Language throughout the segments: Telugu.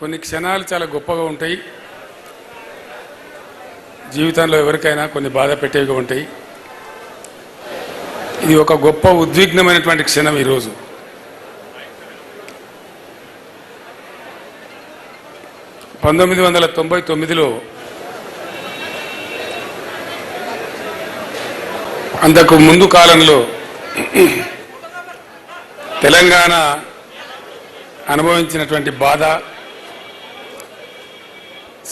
కొన్ని క్షణాలు చాలా గొప్పగా ఉంటాయి. జీవితంలో ఎవరికైనా కొన్ని బాధ పెట్టేవిగా ఉంటాయి. ఇది ఒక గొప్ప ఉద్విగ్నమైనటువంటి క్షణం. ఈరోజు 1999లో అంతకు ముందు కాలంలో తెలంగాణ అనుభవించినటువంటి బాధ,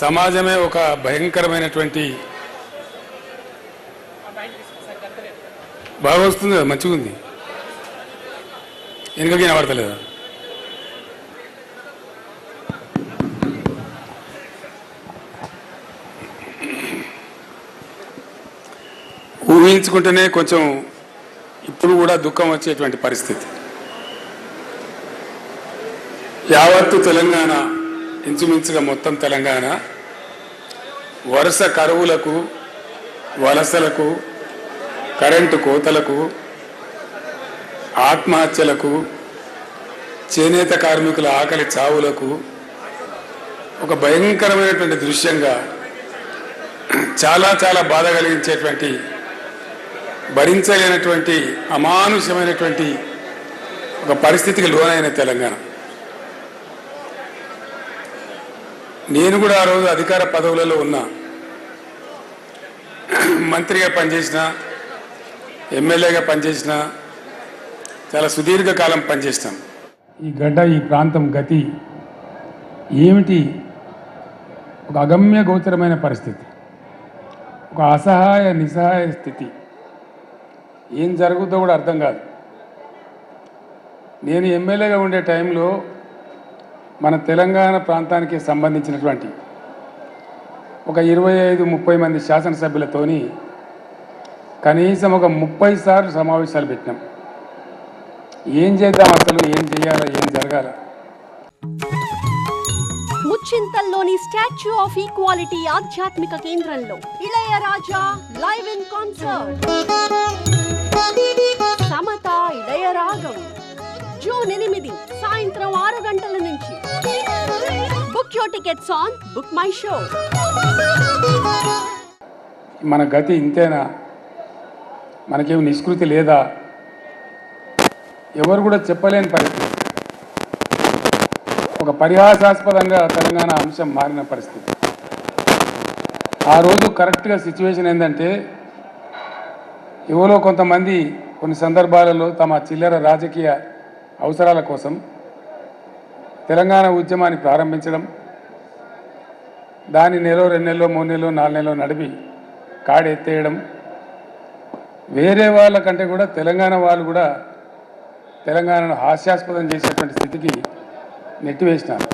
సమాజమే ఒక భయంకరమైనటువంటి బాగా వస్తుంది కదా, మంచిగా ఉంది, వెనుకకి వినబడతలేదా? ఊహించుకుంటేనే కొంచెం ఇప్పుడు కూడా దుఃఖం వచ్చేటువంటి పరిస్థితి. యావత్తు తెలంగాణ, ఇంచుమించుగా మొత్తం తెలంగాణ వరుస కరువులకు, వలసలకు, కరెంటు కోతలకు, ఆత్మహత్యలకు, చేనేత కార్మికుల ఆకలి చావులకు ఒక భయంకరమైనటువంటి దృశ్యంగా, చాలా చాలా బాధ కలిగించేటువంటి, భరించలేనటువంటి అమానుషమైనటువంటి ఒక పరిస్థితికి లోనైన తెలంగాణ. నేను కూడా ఆ రోజు అధికార పదవులలో ఉన్నా, మంత్రిగా పనిచేసిన, ఎమ్మెల్యేగా పనిచేసిన, చాలా సుదీర్ఘకాలం పనిచేస్తాం. ఈ గడ్డ, ఈ ప్రాంతం గతి ఏమిటి? ఒక అగమ్య గోచరమైన పరిస్థితి, ఒక అసహాయ నిస్సహాయ స్థితి. ఏం జరుగుతుందో కూడా అర్థం కాదు. నేను ఎమ్మెల్యేగా ఉండే టైంలో మన తెలంగాణ ప్రాంతానికి సంబంధించినటువంటి ఒక 25-30 మంది శాసనసభ్యులతోని కనీసం ఒక 30 సార్లు సమావేశాలు పెట్టినాం. ఏం చేద్దాం, అసలు ఏం చేయాలా, ఏం జరగాల. ముచ్చింతల్లోని స్టాచ్యూ ఆఫ్ ఈక్వాలిటీ ఆధ్యాత్మిక కేంద్రంలో ఇళయరాజా లైవ్ ఇన్ కాన్సర్ట్. సమత ఇళయరాగం జూన్ 8 సాయంత్రం 6 గంటల నుంచి. Book your tickets on BookMyShow. మన గతి ఇంతేనా? మనకేం నిష్కృతి లేదా? ఎవరు కూడా చెప్పలేని పరిస్థితి. ఒక పరిహాసాస్పదంగా తెలంగాణ అంశం మారిన పరిస్థితి. ఆ రోజు కరెక్ట్గా సిచ్యువేషన్ ఏంటంటే, ఎవరో కొంతమంది కొన్ని సందర్భాలలో తమ చిల్లర రాజకీయ అవసరాల కోసం తెలంగాణ ఉద్యమాన్ని ప్రారంభించడం, దాన్ని నెలలో, 2 నెలలో, 3 నెలలో, 4 నెలలో నడిపి కాడెత్తేయడం, వేరే వాళ్ళకంటే కూడా తెలంగాణ వాళ్ళు కూడా తెలంగాణను హాస్యాస్పదం చేసేటువంటి స్థితికి నెట్టివేసినారు.